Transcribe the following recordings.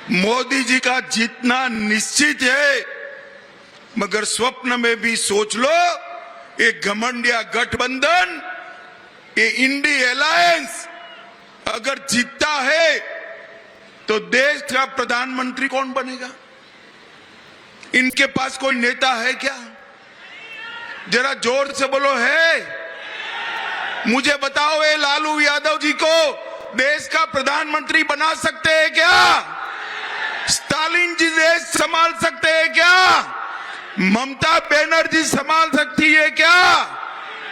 मोदी जी का जीतना निश्चित है, मगर स्वप्न में भी सोच लो, एक घमंडिया गठबंधन, ये इंडी अलायंस अगर जीतता है तो देश का प्रधानमंत्री कौन बनेगा? इनके पास कोई नेता है क्या? जरा जोर से बोलो, है? मुझे बताओ, ये लालू यादव जी को देश का प्रधानमंत्री बना सकते हैं क्या? स्टालिन जी देश संभाल सकते हैं क्या? ममता बनर्जी संभाल सकती है क्या?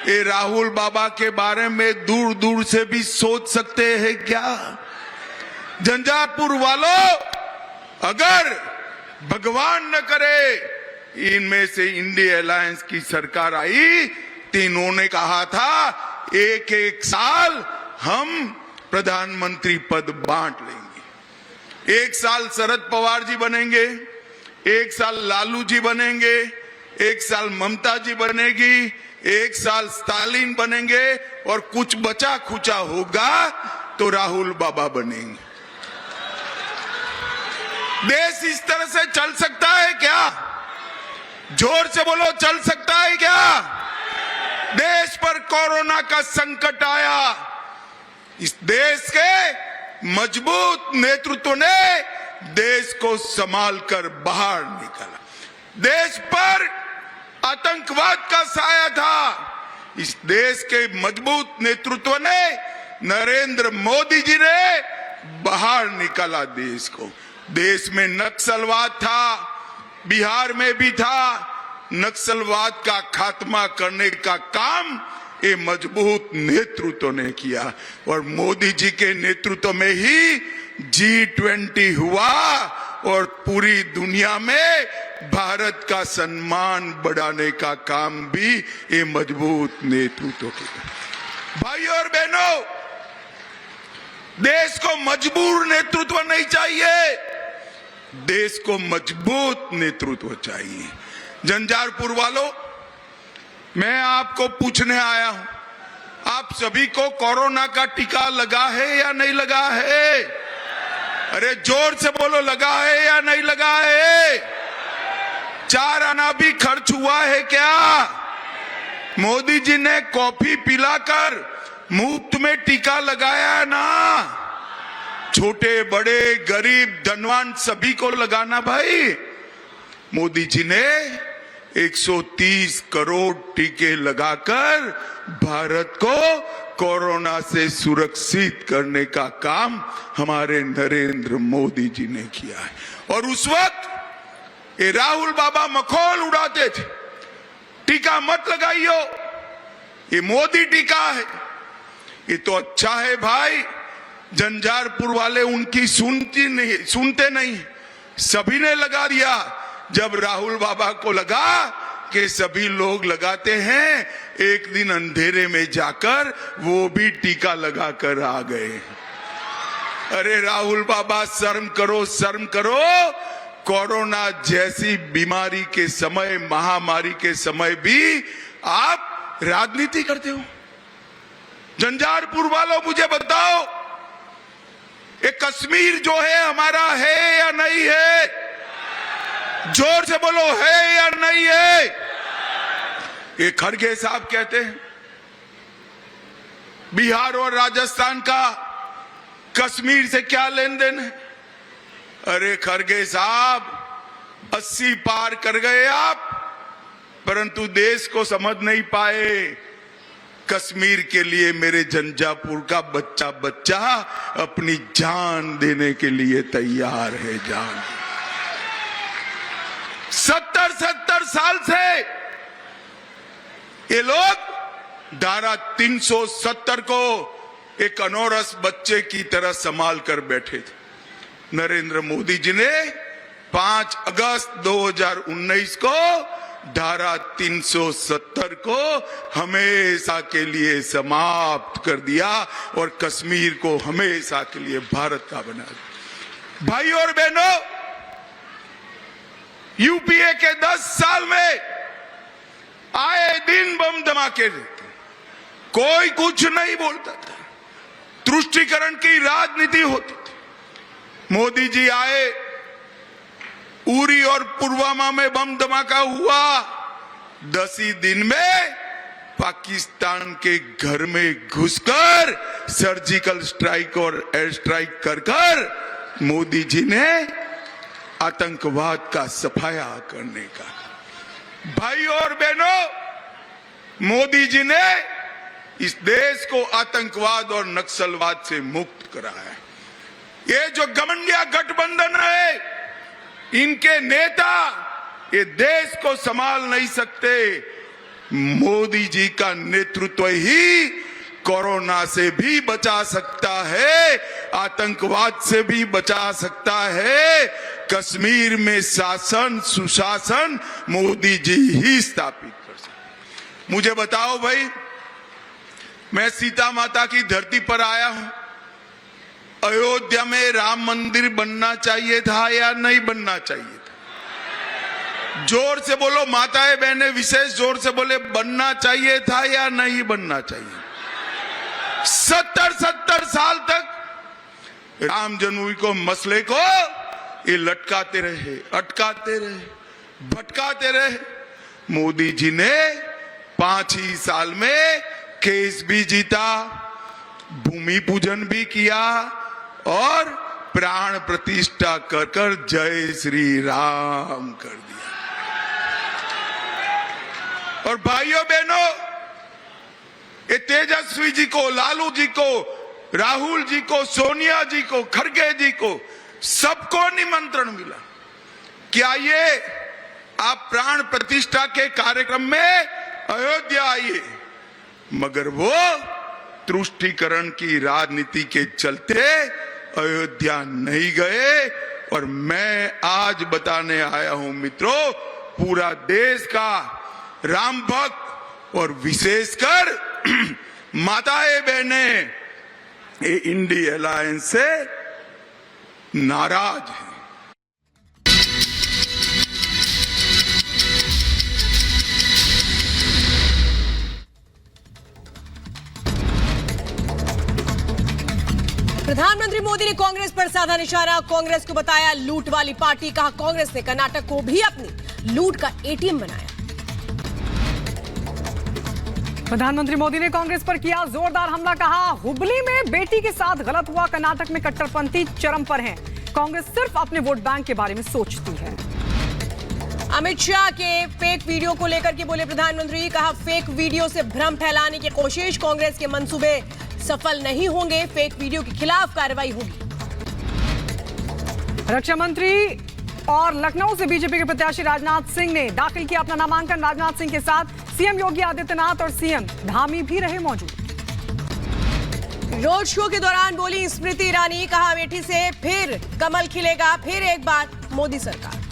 ये राहुल बाबा के बारे में दूर दूर से भी सोच सकते हैं क्या? झंझारपुर वालों, अगर भगवान न करे इनमें से इंडिया अलायंस की सरकार आई तो इन्होंने कहा था एक एक साल हम प्रधानमंत्री पद बांट लेंगे। एक साल शरद पवार जी बनेंगे, एक साल लालू जी बनेंगे, एक साल ममता जी बनेगी, एक साल स्टालिन बनेंगे और कुछ बचा खुचा होगा तो राहुल बाबा बनेंगे। देश इस तरह से चल सकता है क्या? जोर से बोलो, चल सकता है क्या? देश पर कोरोना का संकट आया, इस देश के मजबूत नेतृत्व ने देश को संभाल कर बाहर निकाला। देश पर आतंकवाद का साया था, इस देश के मजबूत नेतृत्व ने, नरेंद्र मोदी जी ने बाहर निकाला देश को। देश में नक्सलवाद था, बिहार में भी था, नक्सलवाद का खात्मा करने का काम ये मजबूत नेतृत्व ने किया और मोदी जी के नेतृत्व में ही G20 हुआ और पूरी दुनिया में भारत का सम्मान बढ़ाने का काम भी ये मजबूत नेतृत्व किया। भाइयों और बहनों, देश को मजबूर नेतृत्व नहीं चाहिए, देश को मजबूत नेतृत्व चाहिए। झंझारपुर वालों, मैं आपको पूछने आया हूं, आप सभी को कोरोना का टीका लगा है या नहीं लगा है? अरे जोर से बोलो, लगा है या नहीं लगा है? 4 आना भी खर्च हुआ है क्या? मोदी जी ने कॉफी पिलाकर मुफ्त में टीका लगाया ना? छोटे बड़े गरीब धनवान सभी को लगाना भाई। मोदी जी ने 130 करोड़ टीके लगाकर भारत को कोरोना से सुरक्षित करने का काम हमारे नरेंद्र मोदी जी ने किया है। और उस वक्त ये राहुल बाबा मखौल उड़ाते थे, टीका मत लगाइयो, ये मोदी टीका है। ये तो अच्छा है भाई, झंझारपुर वाले उनकी सुनते नहीं, सभी ने लगा दिया। जब राहुल बाबा को लगा कि सभी लोग लगाते हैं, एक दिन अंधेरे में जाकर वो भी टीका लगाकर आ गए। अरे राहुल बाबा, शर्म करो, शर्म करो। कोरोना जैसी बीमारी के समय, महामारी के समय भी आप राजनीति करते हो। झंझारपुर वालों, मुझे बताओ, ये कश्मीर जो है हमारा है या नहीं है? जोर से बोलो, है या नहीं है? ये खड़गे साहब कहते हैं बिहार और राजस्थान का कश्मीर से क्या लेन देन है? अरे खड़गे साहब, 80 पार कर गए आप, परंतु देश को समझ नहीं पाए। कश्मीर के लिए मेरे झंझारपुर का बच्चा बच्चा अपनी जान देने के लिए तैयार है। जान 70 साल से ये लोग धारा 370 को एक अनोरस बच्चे की तरह संभाल कर बैठे थे। नरेंद्र मोदी जी ने 5 अगस्त 2019 को धारा 370 को हमेशा के लिए समाप्त कर दिया और कश्मीर को हमेशा के लिए भारत का बना दिया। भाइयों और बहनों, यूपीए के 10 साल में आए दिन बम धमाके देते, कोई कुछ नहीं बोलता था, तुष्टीकरण की राजनीति होती थी। मोदी जी आए, उरी और पुलवामा में बम धमाका हुआ, 10 ही दिन में पाकिस्तान के घर में घुसकर सर्जिकल स्ट्राइक और एयर स्ट्राइक कर मोदी जी ने आतंकवाद का सफाया करने का। भाई और बहनों, मोदी जी ने इस देश को आतंकवाद और नक्सलवाद से मुक्त कराया है। ये जो घमंडिया गठबंधन है, इनके नेता ये देश को संभाल नहीं सकते। मोदी जी का नेतृत्व ही कोरोना से भी बचा सकता है, आतंकवाद से भी बचा सकता है। कश्मीर में शासन सुशासन मोदी जी ही स्थापित कर सकते। मुझे बताओ भाई, मैं सीता माता की धरती पर आया हूं, अयोध्या में राम मंदिर बनना चाहिए था या नहीं बनना चाहिए था? जोर से बोलो माताएं बहनें, विशेष जोर से बोले, बनना चाहिए था या नहीं बनना चाहिए? 70 साल तक राम जन्मभूमि को मसले को ये लटकाते रहे, अटकाते रहे, भटकाते रहे। मोदी जी ने 5 ही साल में केस भी जीता, भूमि पूजन भी किया और प्राण प्रतिष्ठा कर जय श्री राम कर दिया। और भाइयों बहनों, ये तेजस्वी जी को, लालू जी को, राहुल जी को, सोनिया जी को, खड़गे जी को, सबको निमंत्रण मिला कि आइए आप प्राण प्रतिष्ठा के कार्यक्रम में अयोध्या आइए। मगर वो तुष्टीकरण की राजनीति के चलते अयोध्या नहीं गए। और मैं आज बताने आया हूं मित्रों, पूरा देश का राम भक्त और विशेषकर माताएं बहनें ये इंडी अलायंस से नाराज हैं। प्रधानमंत्री मोदी ने कांग्रेस पर साधा निशाना, कांग्रेस को बताया लूट वाली पार्टी। कहा कांग्रेस ने कर्नाटक को भी अपनी लूट का एटीएम बनाया। प्रधानमंत्री मोदी ने कांग्रेस पर किया जोरदार हमला। कहा हुबली में बेटी के साथ गलत हुआ, कर्नाटक में कट्टरपंथी चरम पर हैं। कांग्रेस सिर्फ अपने वोट बैंक के बारे में सोचती है। अमित शाह के फेक वीडियो को लेकर के बोले प्रधानमंत्री। कहा फेक वीडियो से भ्रम फैलाने की कोशिश, कांग्रेस के मंसूबे सफल नहीं होंगे, फेक वीडियो के खिलाफ कार्रवाई होगी। रक्षा मंत्री और लखनऊ से बीजेपी के प्रत्याशी राजनाथ सिंह ने दाखिल किया अपना नामांकन। राजनाथ सिंह के साथ सीएम योगी आदित्यनाथ और सीएम धामी भी रहे मौजूद। रोड शो के दौरान बोली स्मृति ईरानी। कहा अमेठी से फिर कमल खिलेगा, फिर एक बार मोदी सरकार।